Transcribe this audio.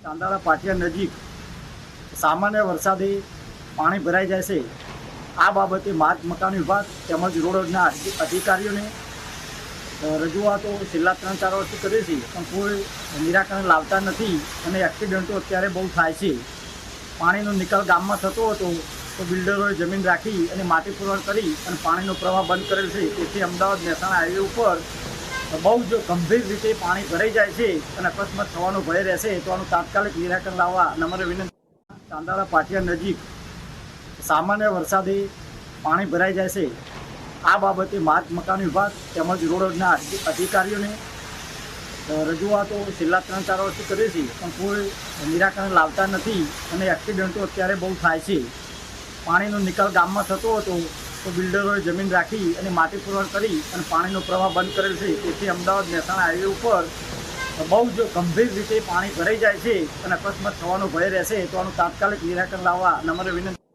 ચાંદાળા પાટિયા નજીક સામાન્ય વરસાદે પાણી ભરાઈ જાય છે। આ બાબતે માર્ગ મકાન વિભાગ તેમજ રોડના અધિકારીઓને રજૂઆતો છેલ્લા 3-4 વર્ષથી કરી છે, પણ કોઈ નિરાકરણ લાવતા નથી અને એક્સિડન્ટો અત્યારે બહુ થાય છે। પાણીનો નિકાલ ગામમાં થતો હતો તો બિલ્ડરોએ જમીન રાખી અને માટી પુરવઠ કરી અને પાણીનો પ્રવાહ બંધ કરેલ છે। તેથી અમદાવાદ મહેસાણા હાઈવે ઉપર બહુ જ ગંભીર રીતે પાણી ભરાઈ જાય છે અને અકસ્માત થવાનો ભય રહેશે, તો આનું તાત્કાલિક નિરાકરણ લાવવા નમ્ર વિનંતી। ચાંદાળા પાટિયા નજીક સામાન્ય વરસાદે પાણી ભરાઈ જાય છે। આ બાબતે માર્ગ મકાન વિભાગ તેમજ રોડના અધિકારીઓને રજૂઆતો છેલ્લા 3-4 વર્ષથી કરી છે, પણ કોઈ નિરાકરણ લાવતા નથી અને એક્સિડન્ટો અત્યારે બહુ થાય છે। પાણીનો નિકાલ ગામમાં થતો હતો તો બિલ્ડરોએ જમીન રાખી અને માટી પુરવઠ કરી અને પાણીનો પ્રવાહ બંધ કરેલ છે। તેથી અમદાવાદ મહેસાણા હાઈવે ઉપર બહુ જ ગંભીર રીતે પાણી ભરાઈ જાય છે અને અકસ્માત થવાનો ભય રહેશે, તો આનું તાત્કાલિક નિરાકરણ લાવવા નમ્ર વિનંતી।